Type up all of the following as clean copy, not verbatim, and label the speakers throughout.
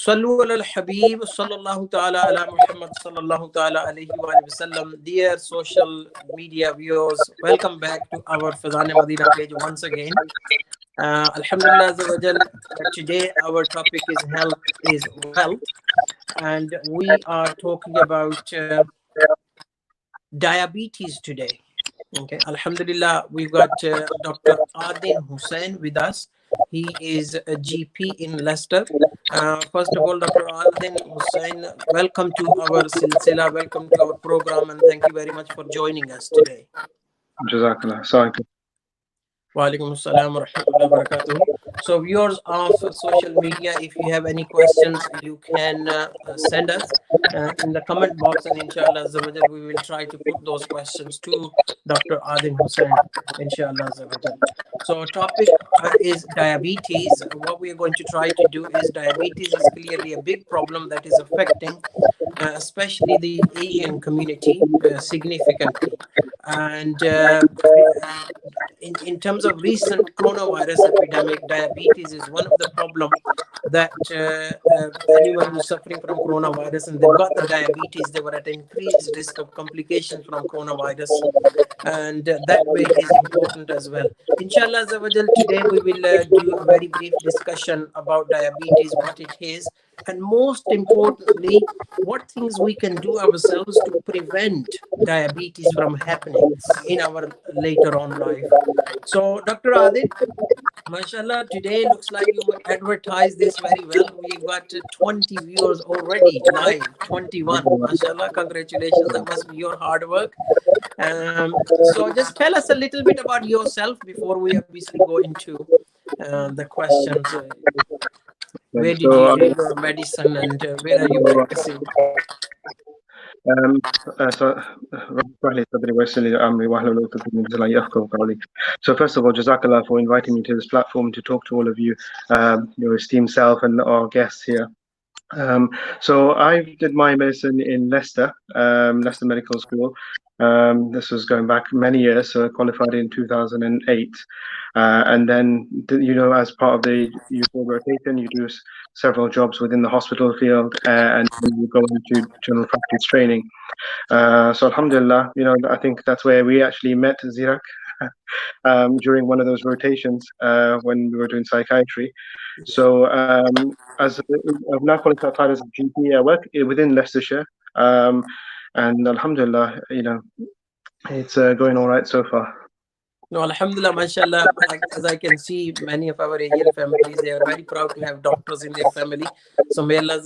Speaker 1: Sallu ala al-Habib, sallallahu ta'ala ala Muhammad, sallallahu ta'ala alayhi wa sallam. Dear social media viewers, welcome back to our Fazane Madina page once again. Alhamdulillah Azza wa Jal, today our topic is health is wealth, and we are talking about diabetes today. Okay, Alhamdulillah, we've got Dr. Adin Hussain with us. He is a GP in Leicester. First of all, Dr. Adin Hussain, welcome to our silsila, welcome to our program, and thank you very much for joining us today.
Speaker 2: Jazakallah. Sorry.
Speaker 1: Wa alaikum assalam wa rahmatullahi wa barakatuh. So viewers of social media, if you have any questions, you can send us in the comment box, and inshallah we will try to put those questions to Dr. Adin Hussain, inshallah. So topic is diabetes. What we are going to try to do is, diabetes is clearly a big problem that is affecting especially the Asian community significantly. And in terms of recent coronavirus epidemic, diabetes is one of the problems that anyone who's suffering from coronavirus and they've got the diabetes, they were at increased risk of complications from coronavirus, and that way is important as well. Inshallah, today we will do a very brief discussion about diabetes, what it is, and most importantly, what things we can do ourselves to prevent diabetes from happening in our later on life. So, Dr. Adit, mashallah, today looks like you advertised this very well. We've got 20 viewers already live, 21. Mashallah, congratulations. That must be your hard work. So just tell us a little bit about yourself before we obviously go into the questions. Where did you do your medicine, and where are you practicing?
Speaker 2: So first of all, Jazakallah for inviting me to this platform to talk to all of you, your esteemed self and our guests here. So I did my medicine in Leicester, Leicester Medical School. This was going back many years, so I qualified in 2008. And then, as part of the usual rotation, you do several jobs within the hospital field, and then you go into general practice training. So alhamdulillah, I think that's where we actually met Zirak during one of those rotations when we were doing psychiatry. So as I've now qualified as a GP, I work within Leicestershire, and alhamdulillah, it's going all right so far.
Speaker 1: No, alhamdulillah, mashallah, as I can see, many of our Asian families, they are very proud to have doctors in their family. So may Allah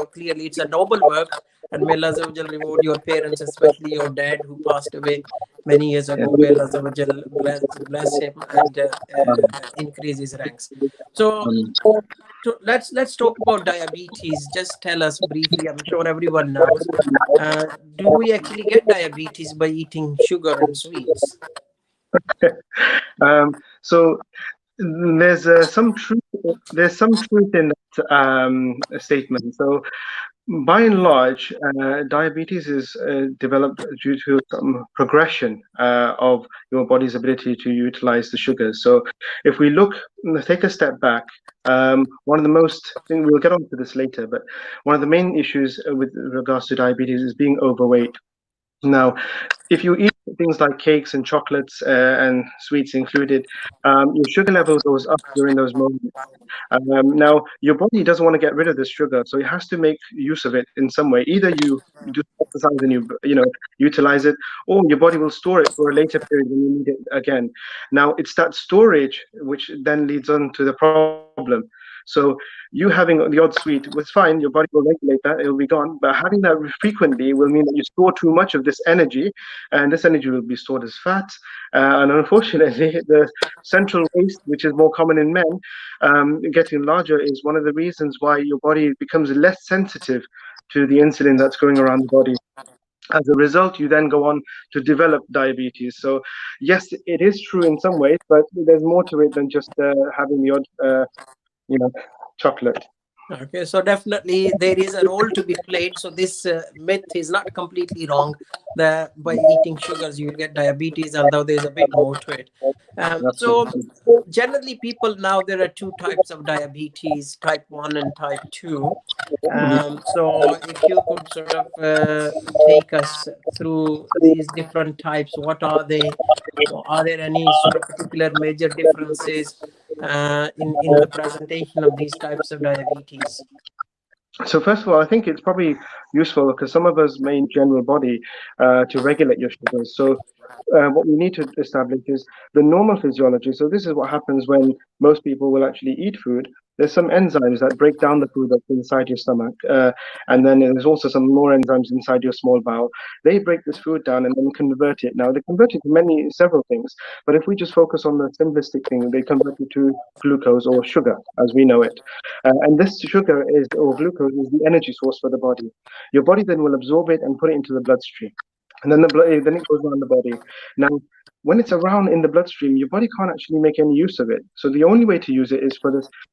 Speaker 1: clearly it's a noble work, and may Allah reward your parents, especially your dad who passed away many years ago. May Allah bless him and increase his ranks. So let's talk about diabetes. Just tell us briefly, I'm sure everyone knows, do we actually get diabetes by eating sugar and sweets?
Speaker 2: So there's some truth in that statement. So by and large, diabetes is developed due to some progression of your body's ability to utilize the sugars. So if we take a step back, one of the we'll get onto this later, but one of the main issues with regards to diabetes is being overweight. Now, if you eat things like cakes and chocolates and sweets included, your sugar level goes up during those moments. Now, your body doesn't want to get rid of this sugar, so it has to make use of it in some way. Either you do exercise and you utilize it, or your body will store it for a later period when you need it again. Now, it's that storage which then leads on to the problem. So you having the odd sweet was fine, your body will regulate that, it will be gone. But having that frequently will mean that you store too much of this energy, and this energy will be stored as fat. And unfortunately, the central waist, which is more common in men, getting larger, is one of the reasons why your body becomes less sensitive to the insulin that's going around the body. As a result, you then go on to develop diabetes. So yes, it is true in some ways, but there's more to it than just having the odd chocolate.
Speaker 1: Okay, so definitely there is a role to be played. So this myth is not completely wrong that by eating sugars you will get diabetes, although there's a bit more to it. So
Speaker 2: Absolutely.
Speaker 1: generally, people now there are two types of diabetes: type 1 and type 2.
Speaker 2: Mhm.
Speaker 1: So if you could sort of take us through these different types, what are they? Are there any sort of particular major differences in the presentation of these types of diabetes?
Speaker 2: So first of all, I think it's probably useful because some of us may in general body to regulate your sugars. So what we need to establish is the normal physiology. So this is what happens when most people will actually eat food. There's some enzymes that break down the food that's inside your stomach, and then there's also some more enzymes inside your small bowel. They break this food down and then convert it. Now they convert it to several things, but if we just focus on the simplistic thing, they convert it to glucose or sugar as we know it. And this sugar is, or glucose, is the energy source for the body. Your body then will absorb it and put it into the bloodstream. And then then it goes around the body. Now, when it's around in the bloodstream, your body can't actually make any use of it. So the only way to use it is for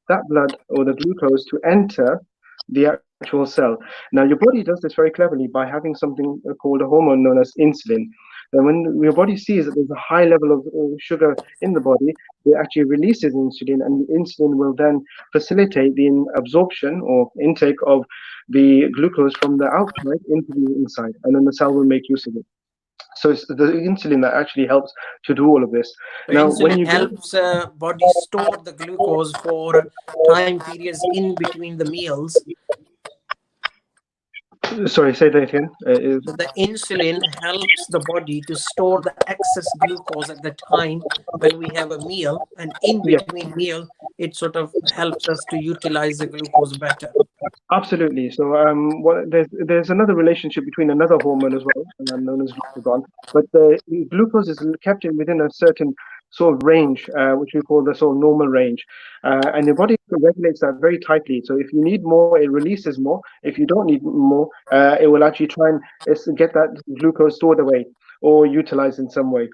Speaker 2: that blood or the glucose to enter the actual cell. Now, your body does this very cleverly by having something called a hormone known as insulin. And when your body sees that there's a high level of sugar in the body, it actually releases insulin, and the insulin will then facilitate the absorption or intake of the glucose from the outside into the inside, and then the cell will make use of it. So it's the insulin that actually helps to do all of this.
Speaker 1: So
Speaker 2: Now, when
Speaker 1: insulin
Speaker 2: you get,
Speaker 1: helps body store the glucose for time periods in between the meals.
Speaker 2: sorry, say that again.
Speaker 1: So the insulin helps the body to store the excess glucose at the time when we have a meal, and in
Speaker 2: Yeah,
Speaker 1: between meal, it sort of helps us to utilize the glucose better.
Speaker 2: absolutely. So, there's another relationship between another hormone as well, known as glucagon, but the glucose is kept in within a certain sort of range, which we call the sort of normal range, and your body regulates that very tightly. So, if you need more, it releases more. If you don't need more, it will actually try and get that glucose stored away or utilized in some way.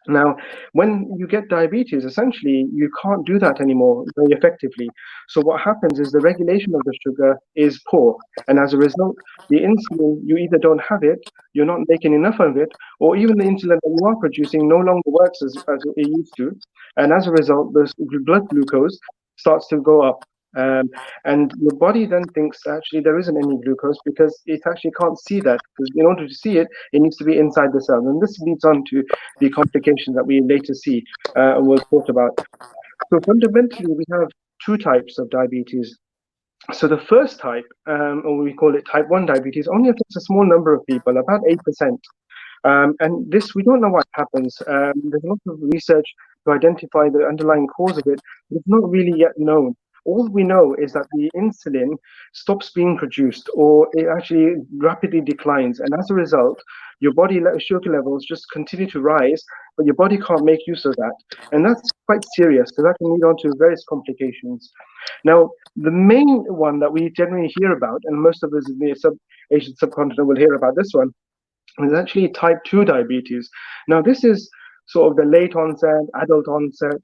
Speaker 2: Now, when you get diabetes, essentially you can't do that anymore very effectively. So what happens is the regulation of the sugar is poor, and as a result, the insulin you either don't have it, you're not making enough of it, or even the insulin that you are producing no longer works as it used to, and as a result, the blood glucose starts to go up. Um, and your body then thinks actually there isn't any glucose because it actually can't see that. Because in order to see it, it needs to be inside the cell, and this leads on to the complications that we later see and we'll talk about. So fundamentally, we have two types of diabetes. So the first type, or we call it type 1 diabetes, only affects a small number of people, about 8%. And this, we don't know what happens. There's a lot of research to identify the underlying cause of it, but it's not really yet known. All we know is that the insulin stops being produced or it actually rapidly declines. And as a result, your body sugar levels just continue to rise, but your body can't make use of that. And that's quite serious because that can lead on to various complications. Now, the main one that we generally hear about, and most of us in the Asian subcontinent will hear about this one, is actually type 2 diabetes. Now, this is sort of the late onset, adult onset,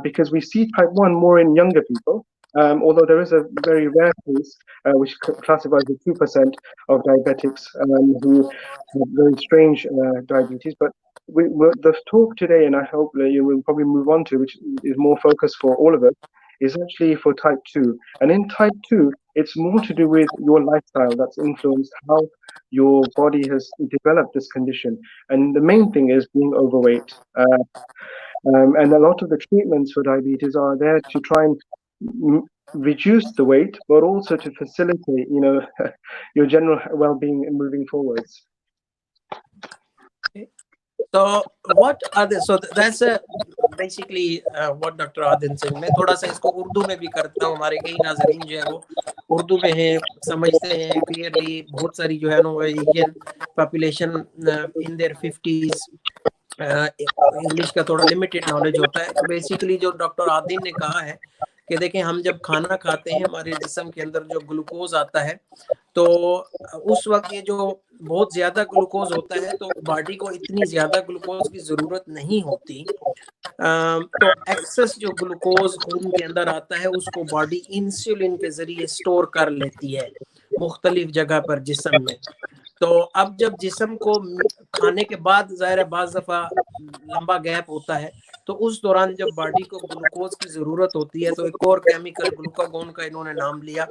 Speaker 2: because we see type 1 more in younger people. Although there is a very rare case, which classifies as 2% of diabetics who have very strange diabetes. But the talk today, and I hope that you will probably move on to, which is more focused for all of us, is actually for type 2. And in type 2, it's more to do with your lifestyle that's influenced how your body has developed this condition. And the main thing is being overweight. And a lot of the treatments for diabetes are there to try and reduce the weight, but also to facilitate, your general well-being moving forwards.
Speaker 1: So what are the so that's basically what Dr. Adin said. मैं थोड़ा सा इसको उर्दू में भी करता हूँ. हमारे कई नाज़रीन जो है वो उर्दू में हैं, समझते हैं क्लियरली. बहुत सारी जो है ना वो Asian population in their 50s English का थोड़ा लिमिटेड नॉलेज होता है. तो बेसिकली जो डॉक्टर आदिन ने कहा है कि देखें, हम जब खाना खाते हैं हमारे जिस्म के अंदर जो ग्लूकोज आता है तो उस वक्त ये जो बहुत ज्यादा ग्लूकोज होता है तो बॉडी को इतनी ज्यादा ग्लूकोज की जरूरत नहीं होती। तो एक्सेस जो ग्लूकोज खून के अंदर आता है उसको बॉडी इंसुलिन के जरिए स्टोर कर लेती है मुख्तलिफ जगह पर जिस्म में। तो अब जब जिस्म को खाने के बाद ज़ाहिर है बाज़ दफ़ा लंबा गैप होता है, तो उस दौरान जब बॉडी को ग्लूकोज की ज़रूरत होती है तो एक और केमिकल ग्लूकागोन का इन्होंने नाम लिया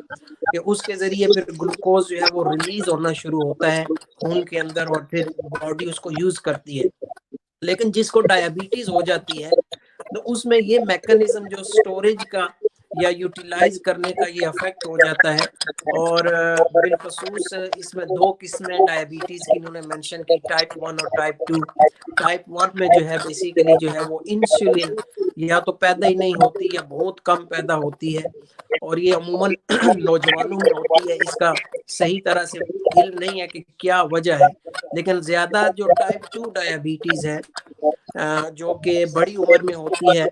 Speaker 1: कि उसके ज़रिए फिर ग्लूकोज जो है वो रिलीज होना शुरू होता है खून के अंदर और फिर बॉडी उसको यूज़ करती है। लेकिन जिसको डायबिटीज़ हो जाती है तो उसमें ये मैकेनिज्म जो स्टोरेज का या यूटिलाइज करने का ये अफेक्ट हो जाता है। और बिलखसूस इसमें दो किस्में डायबिटीज़ की इन्होंने मेंशन की, टाइप 1 और टाइप 2। टाइप 1 में जो है बेसिकली जो है वो इंसुलिन या तो पैदा ही नहीं होती या बहुत कम पैदा होती है और ये अमूमन नौजवानों में होती है। इसका सही तरह से इल्म नहीं है कि क्या वजह है, लेकिन ज़्यादा जो टाइप 2 डायबिटीज़ है जो कि बड़ी उम्र में होती है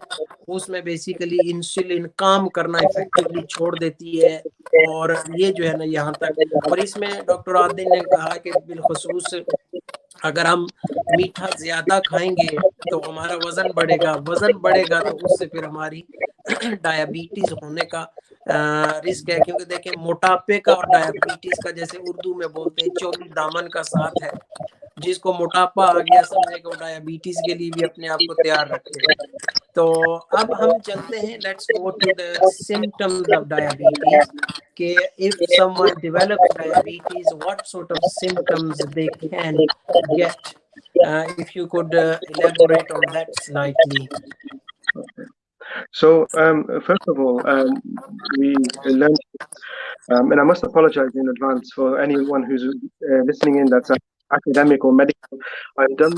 Speaker 1: उसमें बेसिकली इंसुलिन काम करना इफेक्टिवली छोड़ देती है। और ये जो है ना यहाँ तक, और इसमें डॉक्टर आदिल ने कहा कि बिलखसूस अगर हम मीठा ज्यादा खाएंगे तो हमारा वजन बढ़ेगा, वजन बढ़ेगा तो उससे फिर हमारी डायबिटीज होने का रिस्क है। क्योंकि देखिए मोटापे का और डायबिटीज का जैसे उर्दू में बोलते हैं चौली दामन का साथ है। जिसको मोटापा आ गया समझे कि वो डायबिटीज के लिए भी अपने आप को तैयार रखे। तो अब हम चलते हैं, let's go to the symptoms of diabetes कि if someone develops diabetes what sort of symptoms they can get. If you could elaborate on that slightly.
Speaker 2: So, first of all, we learned, and I must apologize in advance for anyone who's listening in that's academic or medical. I've done,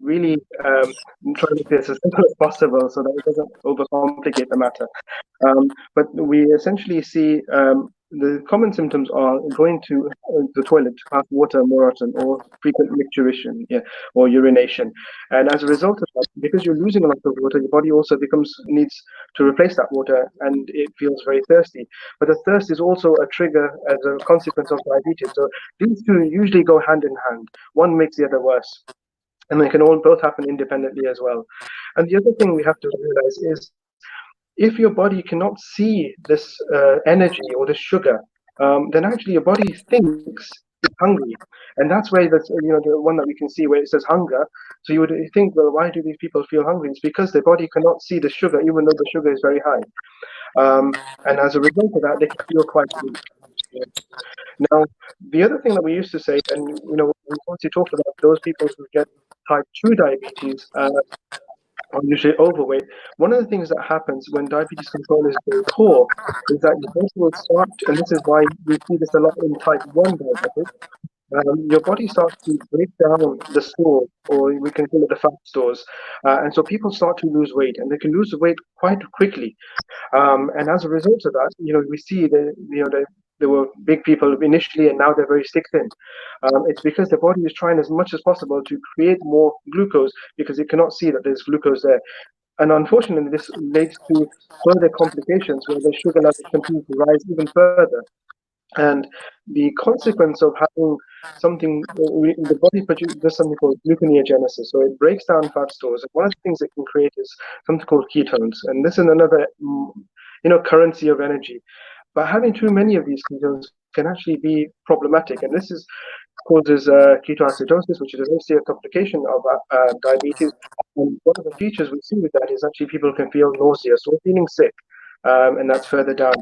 Speaker 2: really trying to make this as simple as possible so that it doesn't overcomplicate the matter. But we essentially see the common symptoms are going to the toilet to pass water more often, or frequent micturition, or urination. And as a result of that, because you're losing a lot of water, your body also needs to replace that water, and it feels very thirsty. But the thirst is also a trigger as a consequence of diabetes. So these two usually go hand in hand. One makes the other worse. And they can both happen independently as well. And the other thing we have to realize is, if your body cannot see this energy or this sugar, then actually your body thinks it's hungry. And that's where that's the one that we can see where it says hunger. So you would think, well, why do these people feel hungry? It's because their body cannot see the sugar, even though the sugar is very high. And as a result of that, they can feel quite weak. Now, the other thing that we used to say, and we also talked about those people who get type 2 diabetes, are usually overweight. One of the things that happens when diabetes control is very poor is that your body will start, and this is why we see this a lot in type 1 diabetes, your body starts to break down the stores, or we can call it the fat stores. And so people start to lose weight, and they can lose weight quite quickly. And as a result of that, we see there were big people initially, and now they're very stick thin. It's because the body is trying as much as possible to create more glucose because it cannot see that there's glucose there. And unfortunately, this leads to further complications where the sugar levels continue to rise even further. And the consequence of having something, the body does something called gluconeogenesis. So it breaks down fat stores. And one of the things it can create is something called ketones. And this is another, currency of energy. But having too many of these ketones can actually be problematic. And this causes ketoacidosis, which is a severe complication of diabetes. And one of the features we see with that is actually people can feel nausea, so feeling sick. And that's further down.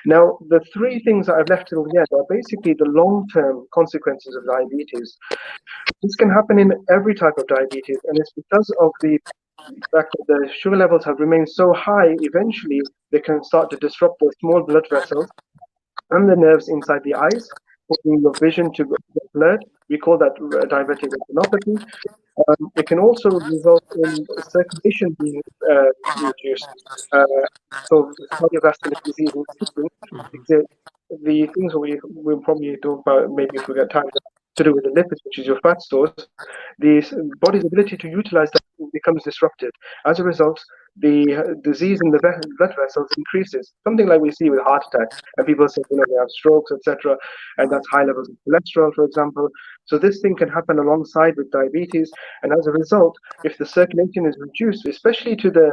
Speaker 2: Now, the three things that I've left till the end are basically the long-term consequences of diabetes. This can happen in every type of diabetes, and it's because of the fact that the sugar levels have remained so high, eventually they can start to disrupt the small blood vessels and the nerves inside the eyes, causing your vision to get blurred. We call that diabetic retinopathy. It can also result in circulation being reduced. So cardiovascular disease, the things we'll probably talk about maybe if we get time to do with the lipids, which is your fat stores, the body's ability to utilize that becomes disrupted. As a result, the disease in the blood vessels increases. Something like we see with heart attack, and people say, they have strokes, etc., and that's high levels of cholesterol, for example. So this thing can happen alongside with diabetes, and as a result, if the circulation is reduced, especially to the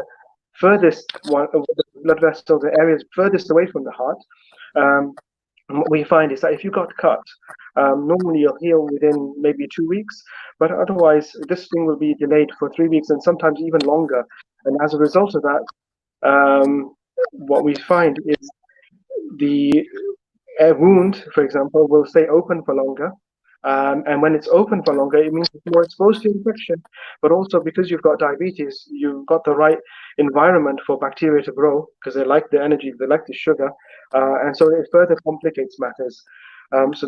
Speaker 2: furthest one of the blood vessels, the areas furthest away from the heart, um, what we find is that if you got cut, normally you'll heal within maybe 2 weeks, but otherwise this thing will be delayed for 3 weeks and sometimes even longer. And as a result of that, what we find is the wound, for example, will stay open for longer. And when it's open for longer, it means it's more exposed to infection. But also because you've got diabetes, you've got the right environment for bacteria to grow because they like the energy, they like the sugar, and so it further complicates matters. So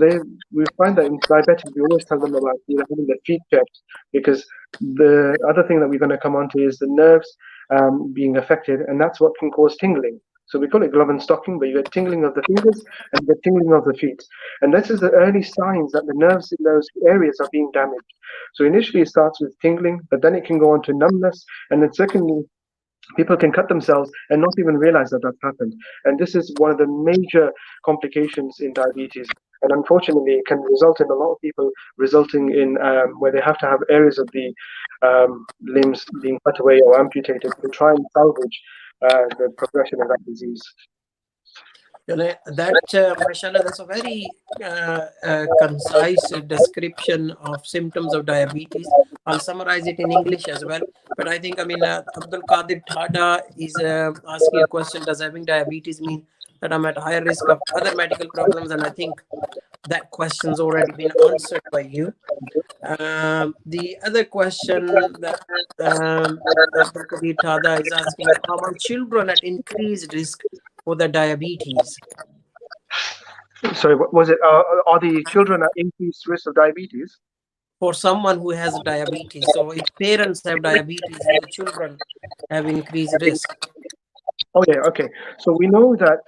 Speaker 2: we find that in diabetics, we always tell them about having their feet checked, because the other thing that we're going to come on to is the nerves being affected, and that's what can cause tingling. So we call it glove and stocking, but you get tingling of the fingers and the tingling of the feet. And this is the early signs that the nerves in those areas are being damaged. So initially it starts with tingling, but then it can go on to numbness. And then secondly, people can cut themselves and not even realize that that's happened. And this is one of the major complications in diabetes. And unfortunately, it can result in a lot of people resulting in where they have to have areas of the limbs being cut away or amputated to try and salvage the progression of that disease.
Speaker 1: Mashallah, that's a very concise description of symptoms of diabetes. I'll summarize it in English as well. But I think, Abdul Qadir Thada is asking a question: does having diabetes mean that I'm at higher risk of other medical problems? And I think that question's already been answered by you. The other question that Abdul Qadir Thada is asking: are my children at increased risk for the diabetes?
Speaker 2: Sorry, what was it? Are the children at increased risk of diabetes?
Speaker 1: For someone who has diabetes. So if parents have diabetes, then the children have increased risk.
Speaker 2: Okay. So we know that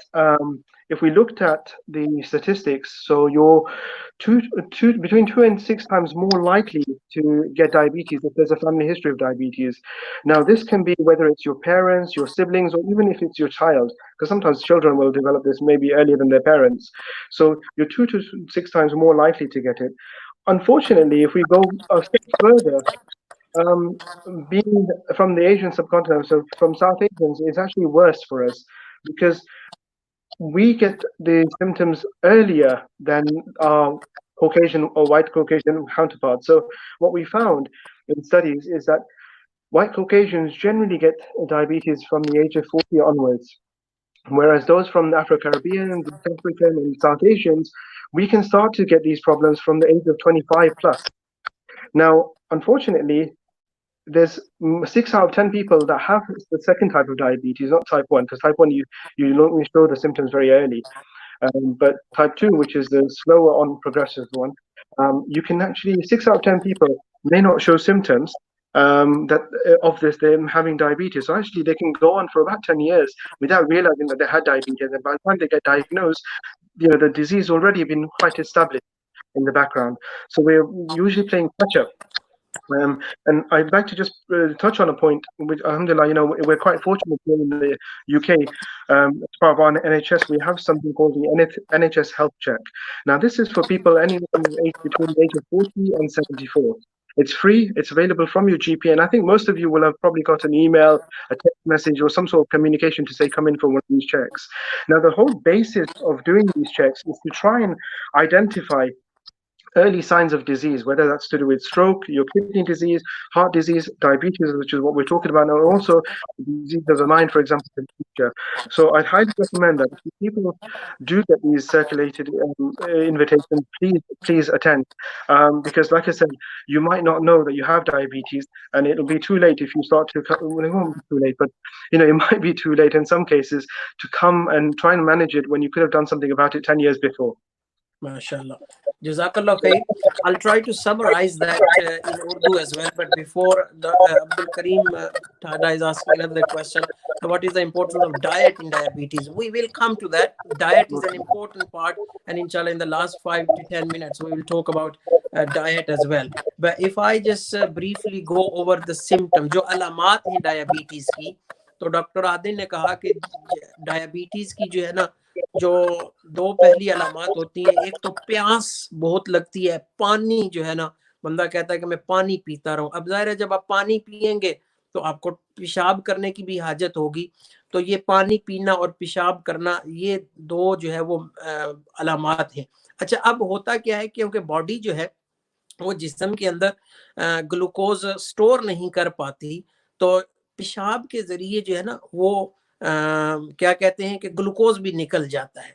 Speaker 2: if we looked at the statistics, so you're between 2 and 6 times more likely to get diabetes if there's a family history of diabetes. Now, this can be whether it's your parents, your siblings, or even if it's your child, because sometimes children will develop this maybe earlier than their parents. So you're 2 to 6 times more likely to get it. Unfortunately, if we go a step further, being from the Asian subcontinent, so from South Asians, it's actually worse for us because we get the symptoms earlier than our Caucasian or white Caucasian counterparts. So what we found in studies is that white Caucasians generally get diabetes from the age of 40 onwards, whereas those from the Afro-Caribbean, West African, and South Asians, we can start to get these problems from the age of 25 plus. Now, unfortunately, there's 6 out of 10 people that have the second type of diabetes, not type 1, because type 1 you don't show the symptoms very early. But type 2, which is the slower on progressive one, you can actually 6 out of 10 people may not show symptoms of them having diabetes. So actually, they can go on for about 10 years without realizing that they had diabetes, and by the time they get diagnosed, the disease already been quite established in the background. So we're usually playing catch up. And I'd like to just touch on a point, which, alhamdulillah, we're quite fortunate here in the UK. As part of our NHS, we have something called the NHS Health Check. Now, this is for people anywhere between the age of 40 and 74. It's free, it's available from your GP, and I think most of you will have probably got an email, a text message, or some sort of communication to say, come in for one of these checks. Now, the whole basis of doing these checks is to try and identify early signs of disease, whether that's to do with stroke, your kidney disease, heart disease, diabetes, which is what we're talking about now, and also disease of the mind, for example, in the future. So I'd highly recommend that if people do get these circulated invitations, please attend, because like I said, you might not know that you have diabetes, and it'll be too late if you start to, well, it won't be too late, but it might be too late in some cases to come and try and manage it when you could have done something about it 10 years before.
Speaker 1: MashaAllah. Jazakallah khair. I'll try to summarize that in Urdu as well. But before Abdul Karim Thada is asking another question, what is the importance of diet in diabetes? We will come to that. Diet is an important part, and inshallah, in the last 5 to 10 minutes, we will talk about diet as well. But if I just briefly go over the symptoms, जो अलामात हैं diabetes की, تو doctor عادل نے کہا کہ diabetes کی جو ہے نا جو دو پہلی علامات ہوتی ہیں، ایک تو پیاس بہت لگتی ہے، پانی جو ہے نا بندہ کہتا ہے کہ میں پانی پیتا رہوں. اب ظاہر ہے جب آپ پانی پیئیں گے تو آپ کو پیشاب کرنے کی بھی حاجت ہوگی. تو یہ پانی پینا اور پیشاب کرنا یہ دو جو ہے وہ علامات ہیں. اچھا اب ہوتا کیا ہے، کیونکہ باڈی جو ہے وہ جسم کے اندر گلوکوز سٹور نہیں کر پاتی، تو پیشاب کے ذریعے جو ہے نا وہ کیا کہتے ہیں کہ گلوکوز بھی نکل جاتا ہے.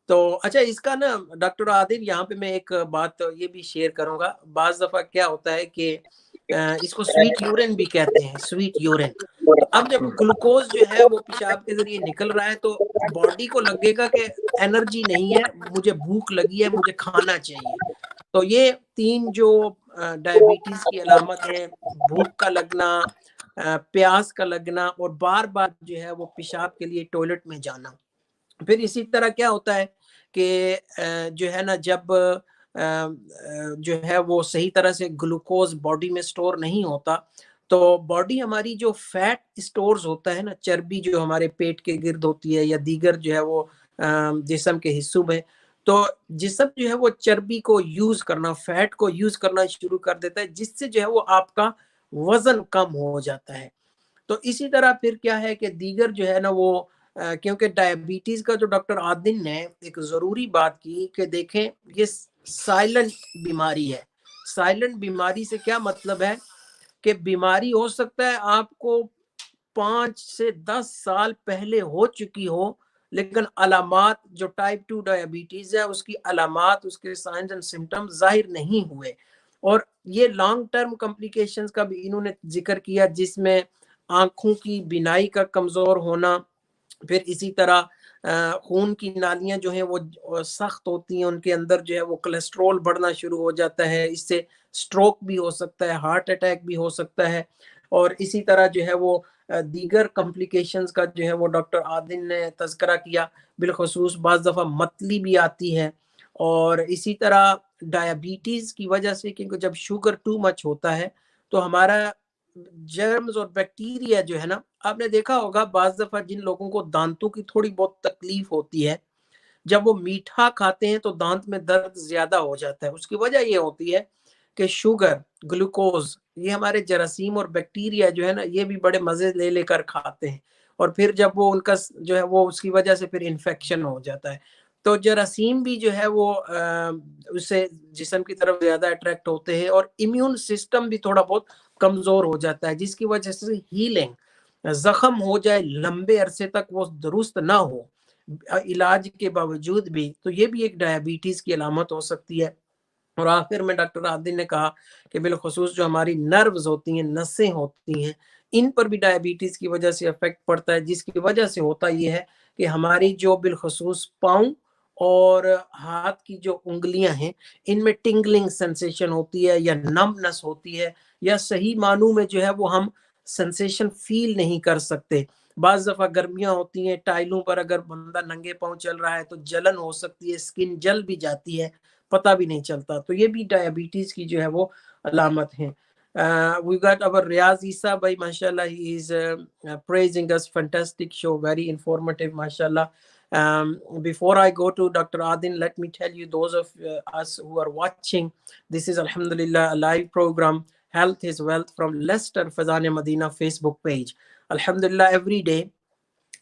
Speaker 1: تو اچھا اس کا نا ڈاکٹر عادل یہاں پہ میں ایک بات یہ بھی شیئر کروں گا. بعض دفعہ کیا ہوتا ہے کہ اس کو سویٹ یورین بھی کہتے ہیں، سویٹ یورین. تو اب جب گلوکوز جو ہے وہ پیشاب کے ذریعے نکل رہا ہے تو باڈی کو لگے گا کہ انرجی نہیں ہے، مجھے بھوک لگی ہے، مجھے کھانا چاہیے. تو یہ تین جو ڈائبٹیز کی علامت ہے، بھوک کا لگنا، پیاس کا لگنا اور بار بار جو ہے وہ پیشاب کے لیے ٹوائلٹ میں جانا. پھر اسی طرح کیا ہوتا ہے کہ جو ہے نا جب جو ہے وہ صحیح طرح سے گلوکوز باڈی میں سٹور نہیں ہوتا تو باڈی ہماری جو فیٹ سٹورز ہوتا ہے نا، چربی جو ہمارے پیٹ کے گرد ہوتی ہے یا دیگر جو ہے وہ جسم کے حصوں میں، تو جسم جو ہے وہ چربی کو یوز کرنا، فیٹ کو یوز کرنا شروع کر دیتا ہے، جس سے جو ہے وہ آپ کا وزن کم ہو جاتا ہے. تو اسی طرح پھر کیا ہے کہ دیگر جو ہے نا وہ کیونکہ ڈائبٹیز کا جو ڈاکٹر عادل نے ایک ضروری بات کی کہ دیکھیں یہ سائلنٹ بیماری ہے. سائلنٹ بیماری سے کیا مطلب ہے کہ بیماری ہو سکتا ہے آپ کو 5 سے 10 سال پہلے ہو چکی ہو، لیکن علامات جو ٹائپ 2 ڈائبٹیز ہے اس کی علامات، اس کے سائنز اینڈ سمٹم ظاہر نہیں ہوئے. اور یہ لانگ ٹرم کمپلیکیشنز کا بھی انہوں نے ذکر کیا، جس میں آنکھوں کی بینائی کا کمزور ہونا، پھر اسی طرح خون کی نالیاں جو ہیں وہ سخت ہوتی ہیں، ان کے اندر جو ہے وہ کولیسٹرول بڑھنا شروع ہو جاتا ہے، اس سے سٹروک بھی ہو سکتا ہے، ہارٹ اٹیک بھی ہو سکتا ہے. اور اسی طرح جو ہے وہ دیگر کمپلیکیشنز کا جو ہے وہ ڈاکٹر عادل نے تذکرہ کیا. بالخصوص بعض دفعہ متلی بھی آتی ہے. اور اسی طرح ڈائبٹیز کی وجہ سے کیونکہ جب شوگر ٹو مچ ہوتا ہے تو ہمارا جرمز اور بیکٹیریا جو ہے نا، آپ نے دیکھا ہوگا بعض دفعہ جن لوگوں کو دانتوں کی تھوڑی بہت تکلیف ہوتی ہے، جب وہ میٹھا کھاتے ہیں تو دانت میں درد زیادہ ہو جاتا ہے. اس کی وجہ یہ ہوتی ہے کہ شوگر، گلوکوز، یہ ہمارے جراثیم اور بیکٹیریا جو ہے نا یہ بھی بڑے مزے لے لے کر کھاتے ہیں، اور پھر جب وہ ان کا جو ہے وہ اس کی وجہ سے پھر انفیکشن ہو جاتا ہے. تو جراثیم بھی جو ہے وہ اس سے جسم کی طرف زیادہ اٹریکٹ ہوتے ہیں، اور امیون سسٹم بھی تھوڑا بہت کمزور ہو جاتا ہے، جس کی وجہ سے ہیلنگ، زخم ہو جائے لمبے عرصے تک وہ درست نہ ہو علاج کے باوجود بھی، تو یہ بھی ایک ڈائبٹیز کی علامت ہو سکتی ہے. اور آخر میں ڈاکٹر عادل نے کہا کہ بالخصوص جو ہماری نروز ہوتی ہیں، نسیں ہوتی ہیں، ان پر بھی ڈائبٹیز کی وجہ سے افیکٹ پڑتا ہے، جس کی وجہ سے ہوتا یہ ہے کہ ہماری جو بالخصوص پاؤں اور ہاتھ کی جو انگلیاں ہیں ان میں ٹنگلنگ سینسیشن ہوتی ہے یا نمنس ہوتی ہے، یا صحیح معنوں میں جو ہے وہ ہم سینسیشن فیل نہیں کر سکتے. بعض دفعہ گرمیاں ہوتی ہیں، ٹائلوں پر اگر بندہ ننگے پاؤں چل رہا ہے تو جلن ہو سکتی ہے، اسکن جل بھی جاتی ہے، پتہ بھی نہیں چلتا. تو یہ بھی ڈائبٹیز کی جو ہے وہ علامت ہیں. We got our Riaz Isa bhai, mashallah, he is praising us, fantastic show, very informative, mashallah. Before I go to Dr. Adin, let me tell you, those of us who are watching, this is Alhamdulillah a live program, Health is Wealth, from Leicester Fazane Medina Facebook page. Alhamdulillah, every day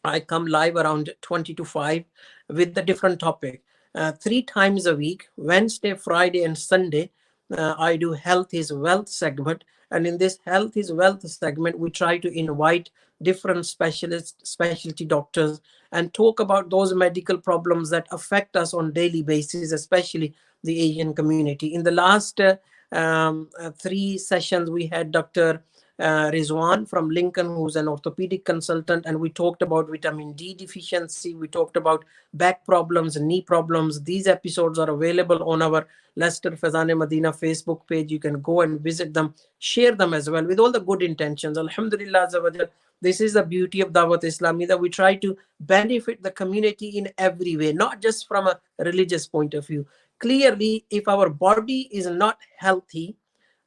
Speaker 1: I come live around 20 to 5 with a different topic. 3 times a week, Wednesday, Friday, and Sunday, I do Health is Wealth segment. And in this Health is Wealth segment, we try to invite different specialists, specialty doctors, and talk about those medical problems that affect us on daily basis, especially the Asian community. In the last 3 sessions, we had Dr. Rizwan from Lincoln, who's an orthopedic consultant, and we talked about vitamin D deficiency. We talked about back problems, knee problems. These episodes are available on our Leicester Fazane Medina Facebook page. You can go and visit them, share them as well with all the good intentions. Alhamdulillah Azza wa Jal. This is the beauty of Dawat Islami, that we try to benefit the community in every way, not just from a religious point of view. Clearly, if our body is not healthy,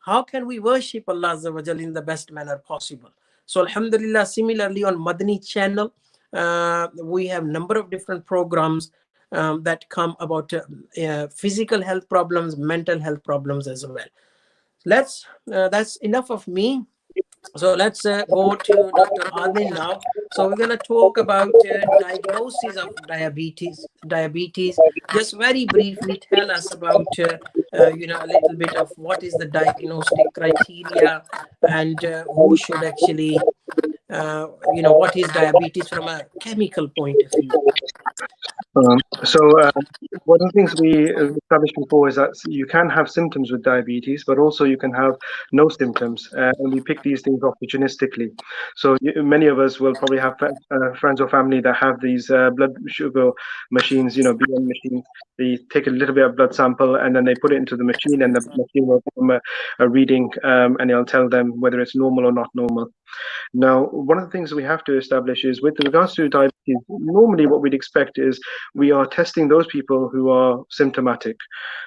Speaker 1: how can we worship Allah Azza wa Jal in the best manner possible? So alhamdulillah, similarly on Madani channel, we have number of different programs that come about physical health problems, mental health problems as well. That's enough of me. So let's go to Dr. Adil now. So we're going to talk about diagnosis of diabetes. Diabetes. Just very briefly, tell us about a little bit of what is the diagnostic criteria, and who should actually what is diabetes from a chemical point of view.
Speaker 2: So one of the things we established before is that you can have symptoms with diabetes, but also you can have no symptoms, and we pick these things opportunistically. So many of us will probably have friends or family that have these blood sugar machines, BM machines. They take a little bit of blood sample and then they put it into the machine, and the machine will give them a reading, and it'll tell them whether it's normal or not normal. Now, one of the things we have to establish is with regards to diabetes, normally what we'd expect is we are testing those people who are symptomatic.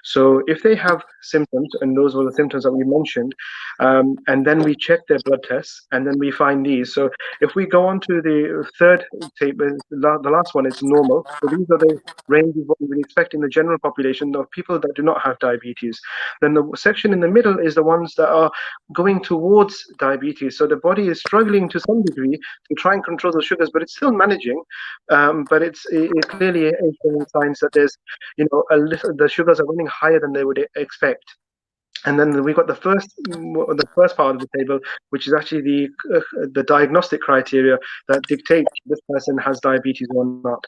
Speaker 2: So if they have symptoms, and those were the symptoms that we mentioned, and then we check their blood tests, and then we find these. So if we go on to the third table, the last one, it's normal. So these are the range of what we would expect in the general population of people that do not have diabetes. Then the section in the middle is the ones that are going towards diabetes. So the body is struggling to some degree to try and control the sugars, but it's still managing. But it clearly is showing signs that there's, the sugars are running higher than they would expect. And then we've got the first part of the table, which is actually the diagnostic criteria that dictate this person has diabetes or not.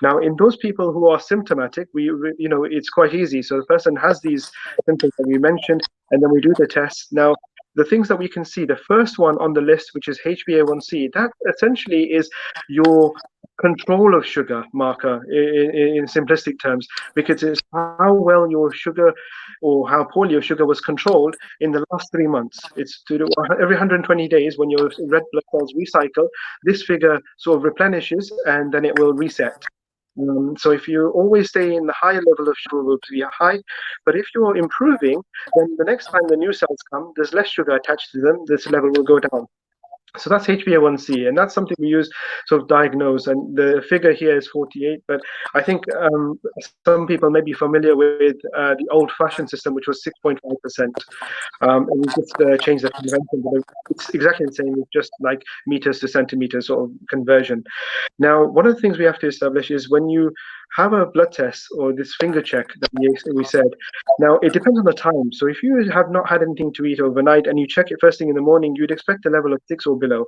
Speaker 2: Now, in those people who are symptomatic, it's quite easy. So the person has these symptoms that we mentioned, and then we do the tests. Now, the things that we can see, the first one on the list, which is HbA1c, that essentially is your control of sugar marker in simplistic terms, because it's how well your sugar or how poorly your sugar was controlled in the last 3 months. It's every 120 days when your red blood cells recycle, this figure sort of replenishes and then it will reset. So if you always stay in the higher level of sugar will be high, but if you're improving, then the next time the new cells come, there's less sugar attached to them, this level will go down. So that's HbA1c, and that's something we use sort of diagnose. And the figure here is 48, but I think some people may be familiar with the old-fashioned system, which was 6.5%. And we just changed the convention, but it's exactly the same. It's just like meters to centimeters sort of conversion. Now, one of the things we have to establish is when you have a blood test or this finger check that we said, now it depends on the time. So if you have not had anything to eat overnight and you check it first thing in the morning, you'd expect a level of 6 or below.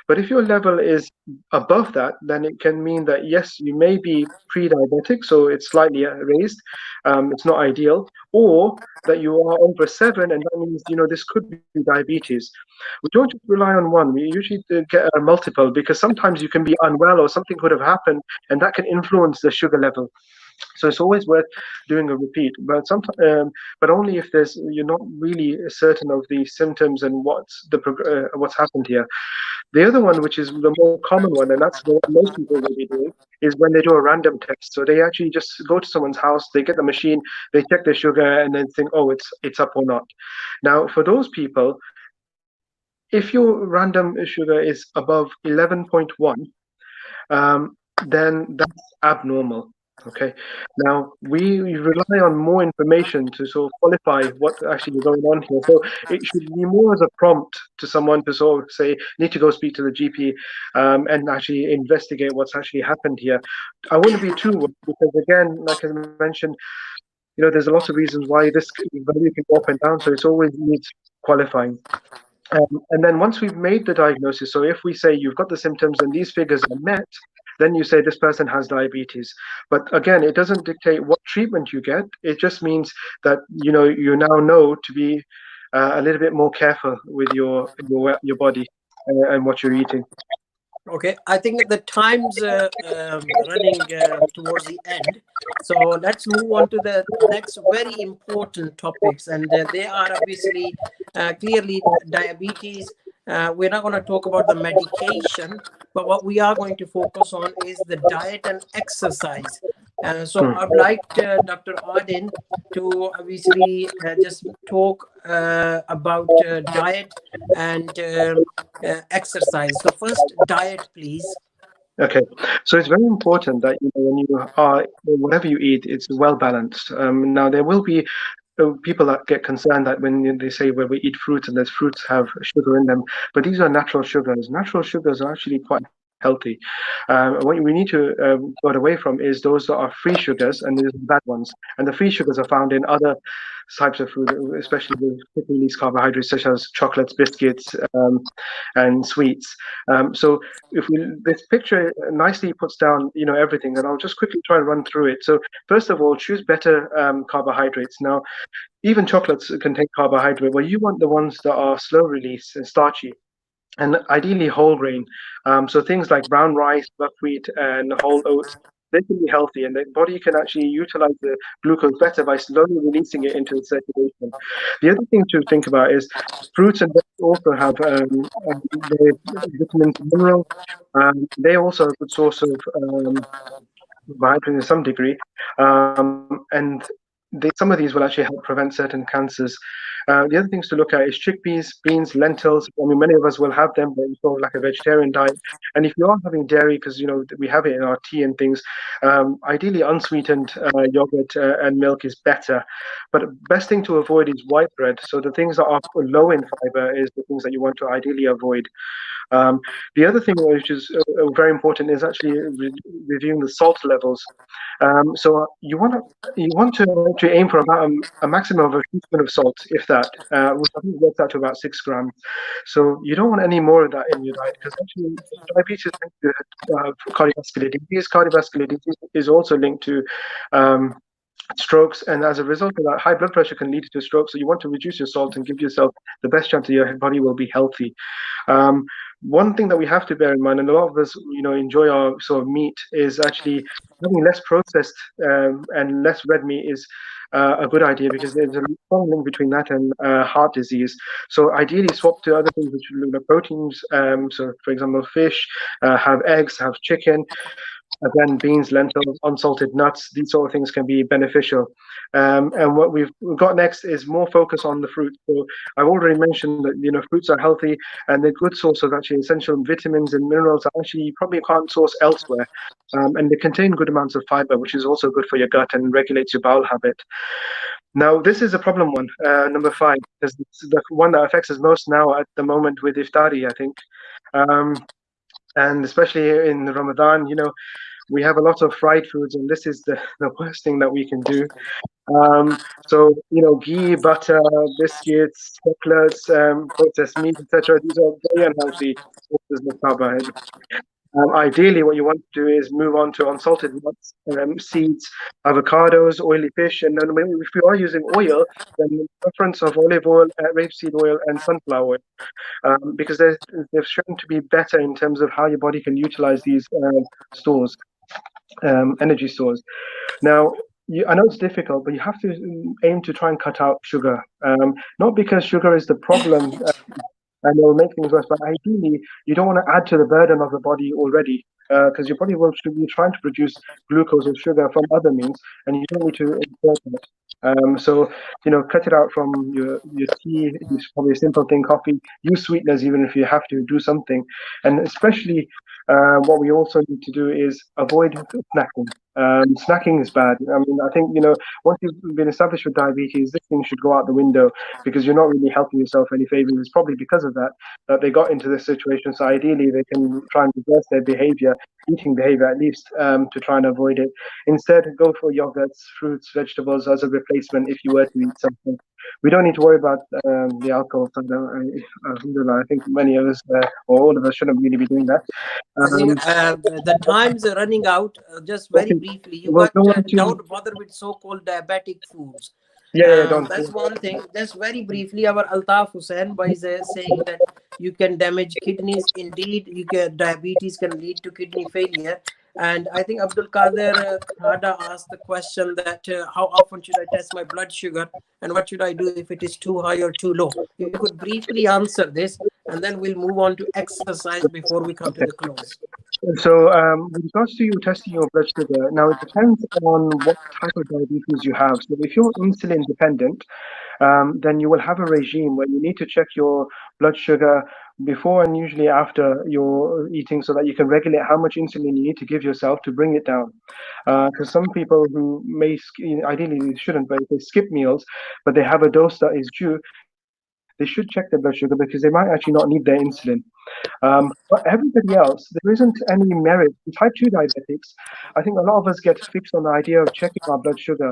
Speaker 2: But if your level is above that, then it can mean that yes, you may be pre-diabetic, so it's slightly raised. It's not ideal, or that you are over 7, and that means this could be diabetes. We don't just rely on one. We usually get a multiple, because sometimes you can be unwell or something could have happened, and that can influence the sugar level. So it's always worth doing a repeat, but sometimes, but only if you're not really certain of the symptoms and what's happened here. The other one, which is the more common one, and that's what most people will be doing, is when they do a random test. So they actually just go to someone's house, they get the machine, they check their sugar, and then think, oh, it's up or not. Now, for those people, if your random sugar is above 11.1, then that's abnormal. Okay. Now we rely on more information to sort of qualify what's actually going on here. So it should be more as a prompt to someone to sort of say, need to go speak to the GP and actually investigate what's actually happened here. I wouldn't be too worried, because again, like I mentioned, there's a lot of reasons why this value can go up and down. So it's always needs qualifying. And then once we've made the diagnosis, so if we say you've got the symptoms and these figures are met, then you say this person has diabetes. But again, it doesn't dictate what treatment you get. It just means that you now know to be a little bit more careful with your body and what you're eating.
Speaker 1: Okay, I think the time's running towards the end. So let's move on to the next very important topics. And they are obviously clearly diabetes. We're not going to talk about the medication, but what we are going to focus on is the diet and exercise. So I'd like Dr. Adin to obviously just talk about diet and exercise. So first, diet, please.
Speaker 2: Okay, so it's very important that when you are whatever you eat, it's well balanced. Now there will be people that get concerned that when they say well we eat fruits and there's fruits have sugar in them, but these are natural sugars. Natural sugars are actually quite healthy. What we need to get away from is those that are free sugars and these are the bad ones. And the free sugars are found in other types of food, especially particularly these carbohydrates such as chocolates, biscuits, and sweets. So if we this picture nicely puts down everything, and I'll just quickly try and run through it. So first of all, choose better carbohydrates. Now even chocolates contain carbohydrate. Well, you want the ones that are slow release and starchy, and ideally whole grain. So things like brown rice, buckwheat, and whole oats, they can be healthy, and the body can actually utilize the glucose better by slowly releasing it into the circulation. The other thing to think about is fruits and veggies also have vitamins and minerals. They also are a good source of vitamin to some degree, and some of these will actually help prevent certain cancers. The other things to look at is chickpeas, beans, lentils. I mean, many of us will have them, but it's sort of like a vegetarian diet. And if you are having dairy, because we have it in our tea and things, ideally unsweetened yogurt and milk is better. But best thing to avoid is white bread. So the things that are low in fiber is the things that you want to ideally avoid. Um, the other thing which is very important is actually reviewing the salt levels. So you want to aim for about a maximum of a teaspoon of salt, if that, which I think works out to about 6 grams. So you don't want any more of that in your diet because actually diabetes is linked to cardiovascular disease. Cardiovascular disease is also linked to strokes, and as a result of that, high blood pressure can lead to stroke. So you want to reduce your salt and give yourself the best chance that your body will be healthy. One thing that we have to bear in mind, and a lot of us, enjoy our sort of meat, is actually having less processed and less red meat is a good idea because there's a strong link between that and heart disease. So ideally, swap to other things which are proteins. So, for example, fish, have eggs, have chicken. Again, beans, lentils, unsalted nuts, these sort of things can be beneficial. And what we've got next is more focus on the fruit. So I've already mentioned that fruits are healthy and they're good source of actually essential vitamins and minerals that actually you probably can't source elsewhere. And they contain good amounts of fiber, which is also good for your gut and regulates your bowel habit. Now, this is a problem one, number 5, because it's the one that affects us most now at the moment with iftari, I think. And especially in Ramadan, we have a lot of fried foods, and this is the worst thing that we can do. So, ghee, butter, biscuits, chocolates, processed meat, etc. These are very unhealthy sources of carbohydrate. Ideally, what you want to do is move on to unsalted nuts, seeds, avocados, oily fish, and then if you are using oil, then preference of olive oil, rapeseed oil, and sunflower oil, because they're shown to be better in terms of how your body can utilize these stores, energy stores. Now, I know it's difficult, but you have to aim to try and cut out sugar. Not because sugar is the problem and it will make things worse, but ideally, you don't want to add to the burden of the body already, because your body will be trying to produce glucose or sugar from other means, and you don't need to insert it. So, cut it out from your tea. It's probably a simple thing, coffee. Use sweeteners even if you have to do something. And especially what we also need to do is avoid snacking. Snacking is bad. I mean, I think, once you've been established with diabetes, this thing should go out the window because you're not really helping yourself any favors. It's probably because of that they got into this situation. So ideally, they can try and reverse their behavior, eating behavior at least, to try and avoid it. Instead, go for yogurts, fruits, vegetables as a replacement if you were to eat something. We don't need to worry about the alcohol. I think many of us, or all of us, shouldn't really be doing that.
Speaker 1: I think the times are running out. Just very briefly, you
Speaker 2: Well,
Speaker 1: got don't bother with so-called diabetic foods.
Speaker 2: Yeah, don't.
Speaker 1: That's one thing. Just very briefly, our Altaf Hussain by saying that you can damage kidneys. Indeed, diabetes can lead to kidney failure. And I think Abdul Qadir Khada asked the question that how often should I test my blood sugar and what should I do if it is too high or too low? If you could briefly answer this, and then we'll move on to exercise before we come to the close.
Speaker 2: So, with regards to you testing your blood sugar, now it depends on what type of diabetes you have. So, if you're insulin dependent, then you will have a regime where you need to check your blood sugar before and usually after your eating so that you can regulate how much insulin you need to give yourself to bring it down. Because some people who ideally they shouldn't, but if they skip meals, but they have a dose that is due, they should check their blood sugar because they might actually not need their insulin. But everybody else, there isn't any merit. In type 2 diabetics, I think a lot of us get fixed on the idea of checking our blood sugar.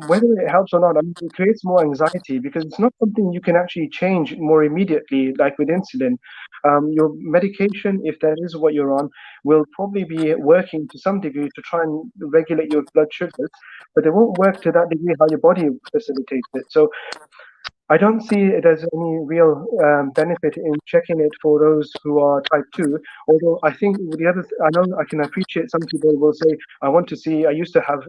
Speaker 2: Whether it helps or not, I mean, it creates more anxiety because it's not something you can actually change more immediately, like with insulin. Your medication, if that is what you're on, will probably be working to some degree to try and regulate your blood sugars, but they won't work to that degree how your body facilitates it. So I don't see it as any real benefit in checking it for those who are type 2. Although I think the other, I know I can appreciate some people will say, I want to see, I used to have,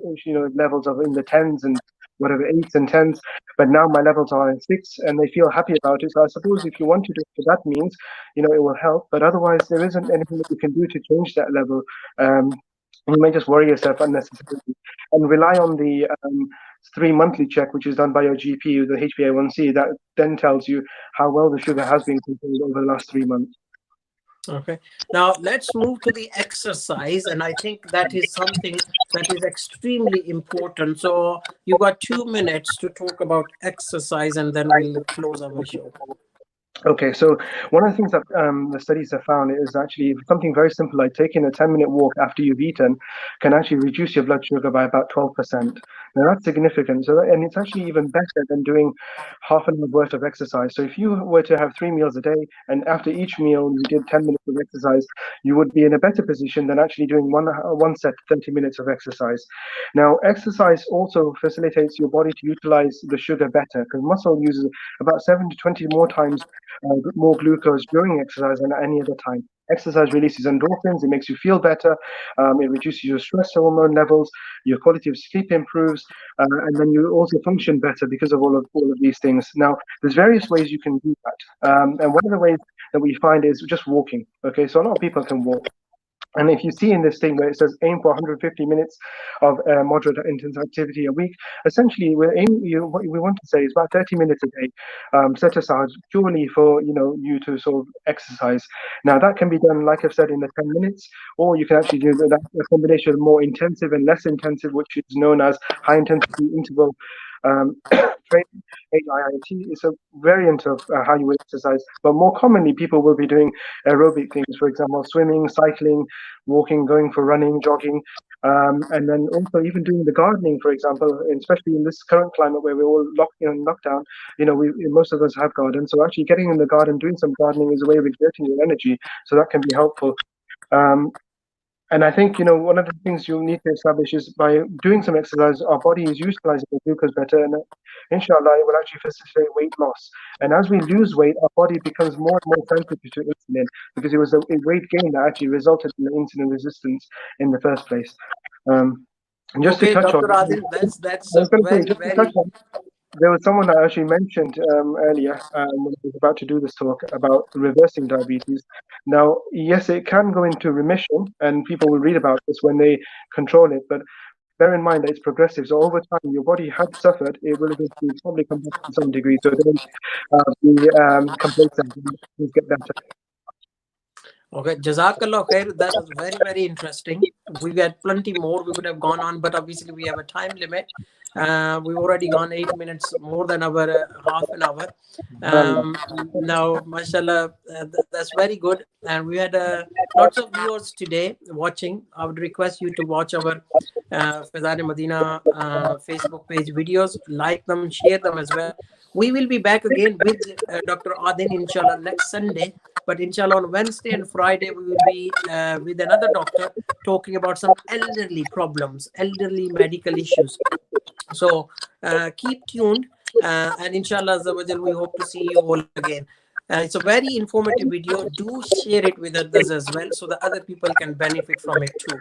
Speaker 2: levels of in the tens and whatever, eights and tens, but now my levels are in six and they feel happy about it. So I suppose if you want to do it for that means, it will help. But otherwise, there isn't anything that you can do to change that level. You may just worry yourself unnecessarily and rely on the 3 monthly check, which is done by your GP, the HbA1c, that then tells you how well the sugar has been controlled over the last 3 months.
Speaker 1: Okay, now let's move to the exercise, and I think that is something that is extremely important. So you got 2 minutes to talk about exercise, and then we'll close our show.
Speaker 2: Okay, so one of the things that the studies have found is actually something very simple, like taking a 10-minute walk after you've eaten can actually reduce your blood sugar by about 12%. Now that's significant. And it's actually even better than doing half an hour worth of exercise. So if you were to have 3 meals a day and after each meal you did 10 minutes of exercise, you would be in a better position than actually doing one set 30 minutes of exercise. Now, exercise also facilitates your body to utilize the sugar better because muscle uses about 7 to 20 more times more glucose during exercise than at any other time. Exercise releases endorphins, it makes you feel better, it reduces your stress hormone levels, your quality of sleep improves, and then you also function better because of all of these things. Now, there's various ways you can do that, and one of the ways that we find is just walking. Okay, so a lot of people can walk. And if you see in this thing where it says aim for 150 minutes of moderate intense activity a week, essentially what we want to say is about 30 minutes a day set aside purely for you to sort of exercise. Now that can be done, like I've said, in the 10 minutes, or you can actually do that a combination of more intensive and less intensive, which is known as high intensity interval training, HIIT. Is a variant of how you exercise, but more commonly people will be doing aerobic things, for example, swimming, cycling, walking, going for running, jogging, and then also even doing the gardening, for example, especially in this current climate where we're all in lockdown. Most of us have gardens, so actually getting in the garden, doing some gardening is a way of exerting your energy, so that can be helpful. And I think, one of the things you need to establish is by doing some exercise, our body is utilizing the glucose better, and inshallah, it will actually facilitate weight loss. And as we lose weight, our body becomes more and more sensitive to insulin because it was a weight gain that actually resulted in the insulin resistance in the first place. And just
Speaker 1: Okay,
Speaker 2: to touch
Speaker 1: Dr.
Speaker 2: on,
Speaker 1: Adil, that's very.
Speaker 2: There was someone that actually mentioned earlier when I was about to do this talk about reversing diabetes. Now, yes, it can go into remission, and people will read about this when they control it, but bear in mind that it's progressive. So over time, your body had suffered, it will eventually probably come back to some degree. So don't be complacent. Things get better.
Speaker 1: Okay, Jazakallah khair. That was very, very interesting. We had plenty more. We could have gone on, but obviously we have a time limit. We've already gone 8 minutes, more than our half an hour. Now, mashallah, that's very good. And we had lots of viewers today watching. I would request you to watch our Faizan Medina Facebook page videos, like them, share them as well. We will be back again with Dr. Adin, inshallah, next Sunday. But inshallah, on Wednesday and Friday, we will be with another doctor talking about some elderly problems, elderly medical issues. So keep tuned. And inshallah, we hope to see you all again. It's a very informative video. Do share it with others as well so that other people can benefit from it too.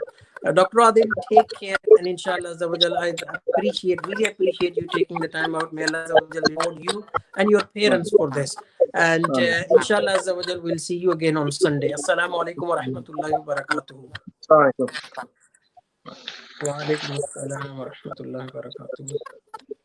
Speaker 1: Dr. Adil, take care. And inshallah, I really appreciate you taking the time out. May Allah reward you and your parents for this. And inshallah azza wa jal, we'll see you again on Sunday. Assalamu alaikum wa rahmatullahi wa barakatuh.
Speaker 2: Assalamu alaikum.
Speaker 1: Wa alaikum assalam wa rahmatullahi wa barakatuh.